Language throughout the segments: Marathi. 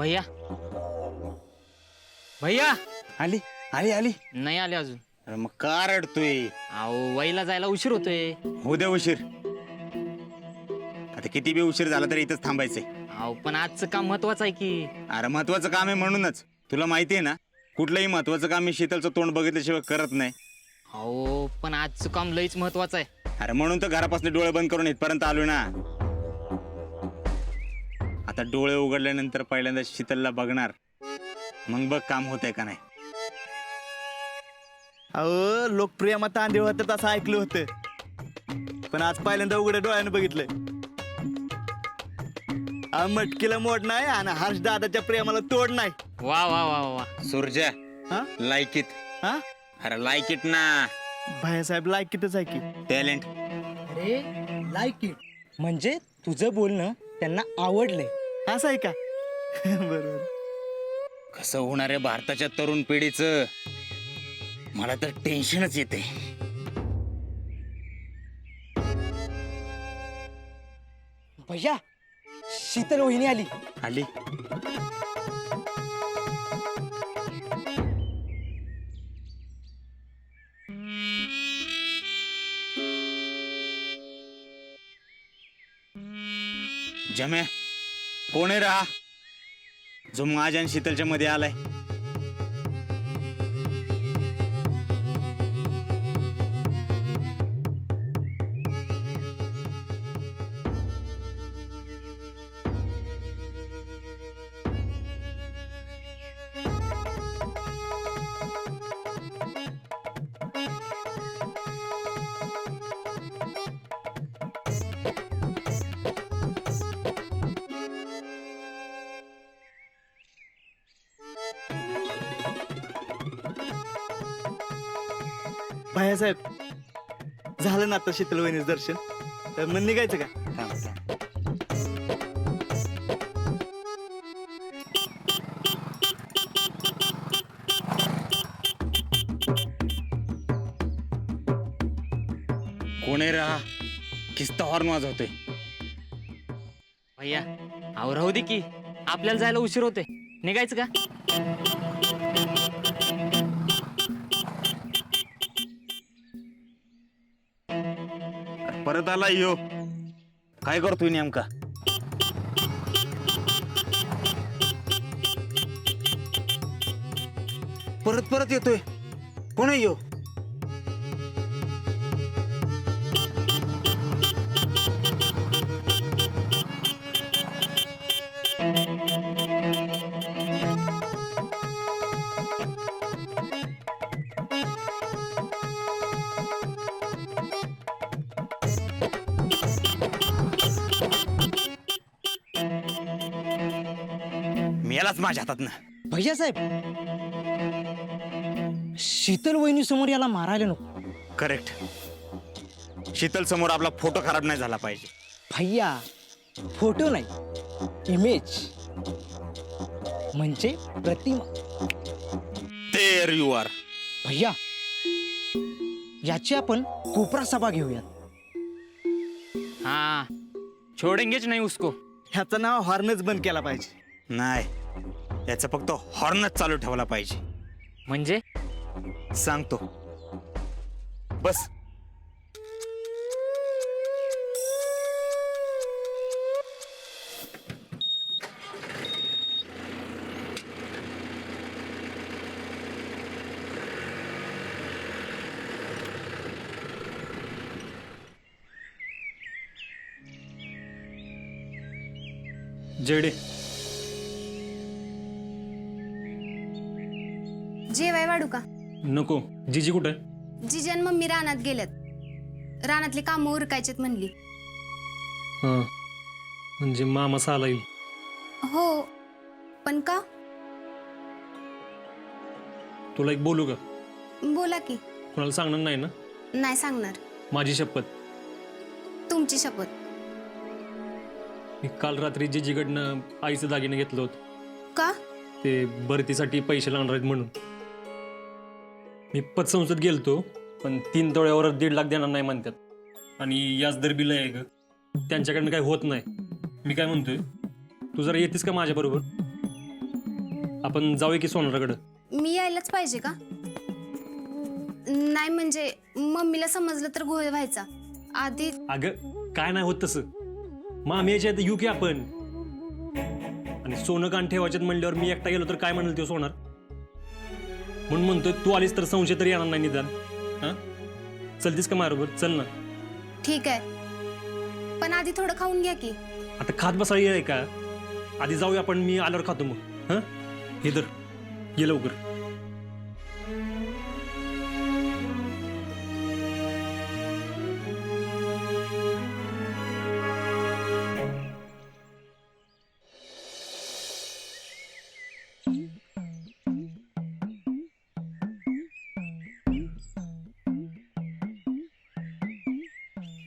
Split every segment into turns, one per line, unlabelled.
भैया भैया
आली आली आली.
नाही आले अजून.
अरे मग का रडतोय?
अहो वहीला जायला उशीर होतोय.
उद्या उशीर. आता किती बी उशीर झाला तरी इथंच थांबायचंय.
अहो पण आजचं काम महत्वाचं आहे की.
अरे महत्वाचं काम आहे म्हणूनच. तुला माहिती आहे ना, कुठलंही महत्वाचं काम मी शीतलचं तोंड बघितल्याशिवाय करत नाही.
अहो पण आजचं काम लईच महत्वाचं आहे.
अरे म्हणून तर घरापासून डोळे बंद करून इथपर्यंत आलो ना. आता डोळे उघडल्यानंतर पहिल्यांदा शीतलला बघणार, मग बघ काम होतंय का नाही.
अहो लोकप्रियमत तांदूळ होतं असं ऐकलं होतं, पण आज पहिल्यांदा उघड्या डोळ्यानं बघितलंय. मटकीला मोड नाही आणि हर्ष दादाच्या प्रेमाला तोड नाही.
वा वा वा वा.
सुरजा
हा
लाईक इट.
हा
अरे लाईक इट ना.
भाईसाहेब लाईक कितीच आहे की.
टॅलेंट.
अरे लाईक इट म्हणजे तुझं बोलणं त्यांना आवडलंय
असं आहे का? बरोबर.
कसं होणार आहे भारताच्या तरुण पिढीचं, मला तर टेन्शनच येते.
भैया शीतल वहिनी आली.
आली. जमे कोण आहे राहा जो माझ्या आणि शीतलच्या मध्ये आलाय?
भाईसाहेब झालं ना आता शीतल वहिनीचं दर्शन, तर मग निघायचं का?
थांब, थांब. कोण आहे राहा? किस्ता हॉर्न वाजवतोय.
भैया अहो राहू दे की, आपल्याला जायला उशीर होतोय. निघायचं का?
परत आला यो. काय करतोय नेमका? परत परत येतोय. कोण आहे यो? मेलाच माझ्या हातात ना.
भैया साहेब शीतल वहिनी समोर याला मारायला नको.
करेक्ट. शीतल समोर आपला फोटो खराब नाही झाला पाहिजे.
भैया फोटो नाही, इमेज म्हणजे प्रतिमा.
There you R.
भैया याची आपण कोपरा सभा घेऊयात.
हा छोडेंगेच नाही उसको.
ह्याचं नाव हॉर्नच बंद केला पाहिजे.
नाही, याचा फक्त हॉर्नच चालू ठेवला पाहिजे.
म्हणजे
सांगतो, बस.
जेडे
जेवाय वाढू का?
नको. जीजी कुठे आहे?
जिजन मम्मी रानात गेल्यात. रानातली कामं उरकायचेत म्हणली.
हां म्हणजे मामा साला येईल.
हो पण का?
तुला एक बोलू का?
बोला की.
कोणाला सांगणार नाही ना?
नाही सांगणार.
माझी शपथ.
तुमची शपथ.
मी काल रात्री जीजीकडनं आईचं दागिने घेतलं होतं.
का?
ते भरतीसाठी पैसे लागणार आहेत म्हणून. मी पतसंस्थेत गेलतो, पण 3 तोळ्यावर 1.5 लाख देणार नाही म्हणतात. आणि याजदर बिल आहे ग, त्यांच्याकडनं काही होत नाही. मी काय म्हणतोय, तू जरा येतेस का माझ्याबरोबर? आपण जाऊया की सोनाराकडं.
मी यायलाच पाहिजे का? नाही म्हणजे मम्मीला समजलं तर घोळ व्हायचा. आधी
अगं काय नाही होत तसं. मामी याच्या येऊ की आपण. आणि सोनं कान ठेवायच्यात म्हणल्यावर मी एकटा गेलो तर काय म्हणाल ते सोनार. म्हणून म्हणतोय तू आलीस तर संशय तरी येणार नाही निदान. हा चलतीस का माझ्याबरोबर? चल ना.
ठीक आहे, पण आधी थोडं खाऊन घ्या की.
आता खात बसायला येईल का? आधी जाऊया आपण, मी आल्यावर खातो मग. हा हे धर, ये लवकर.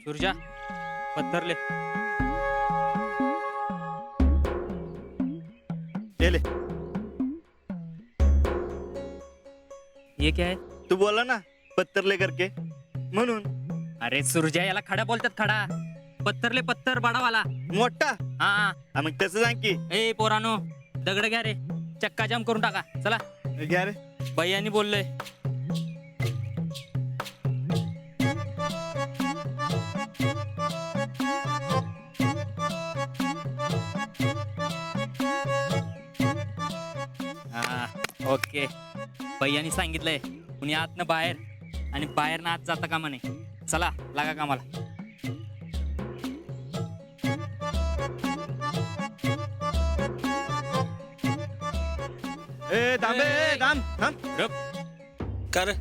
सुरजा पत्थरले.
ले
ये क्या है?
तू बोला ना पत्तरले करके म्हणून.
अरे सुरजा याला खडा बोलतात. खडा पत्थरले, पत्थर बाडावाला.
मोठा
हा
हा, मग तसं सांग की.
ए पोरानो, दगड घ्या रे, चक्का जाम करून टाका. चला,
घ्या रे.
भैयानी बोललोय. हा ओके. भैयानी सांगितलंय कुणी आतनं बाहेर आणि बाहेरनं आत जाता कामा नाही. चला लागा कामाला.
ए थांबे, थांब थांब.
कर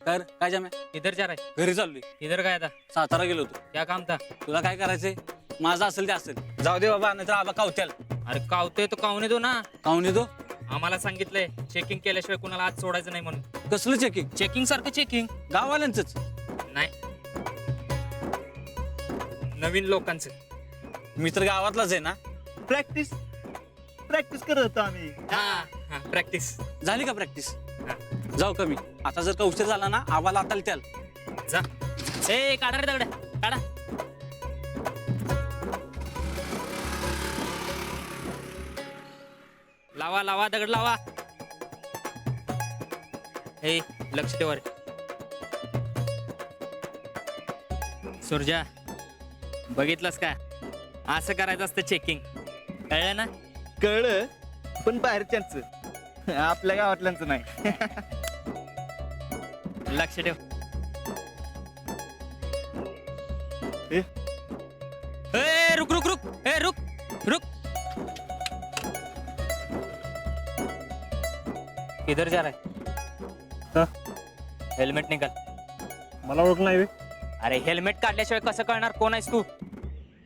कर काय जाम्या?
इधर जा रहा
घरी चाललोय.
है? इधर काय था?
सातारा गेलो होतो.
क्या काम था?
तुला काय करायचंय? माझं असेल ते असेल. जाऊ दे बाबा, नाहीतर आबा कावत्याल.
अरे कावतोय तो कावणे दो ना.
काहून येतो?
आम्हाला सांगितलंय चेकिंग केल्याशिवाय कुणाला आत सोडायचं नाही म्हणून.
कसलं चेकिंग?
चेकिंग सारखं चेकिंग
गाववाल्यांचंच?
नाही, नवीन लोकांचं.
मी तर गावातलाच आहे ना.
प्रॅक्टिस प्रॅक्टिस करत होतो आम्ही.
हा प्रॅक्टिस
झाली का प्रॅक्टिस? जाऊ कमी. आता जर का उशीर झाला ना, आबाला आताल त्याल.
जा. ए काढा रे दगड, काढा. लावा लावा दगड लावा. ए लक्ष ठेवा रे. सुरजा बघितलंस का? असं करायचं असतं चेकिंग. कळलं ना?
कळलं, पण बाहेरच्यांच, आपल्या गावातल्यांचं नाही.
लक्ष ठेव.
ए,
ए रुक रुक रुक. ए रुक रुक. किधर जा रहा है? हेल्मेट निकाल.
मला ओळख नाही बे.
अरे हेल्मेट काढल्याशिवाय कसं कळणार कोण आहेस तू?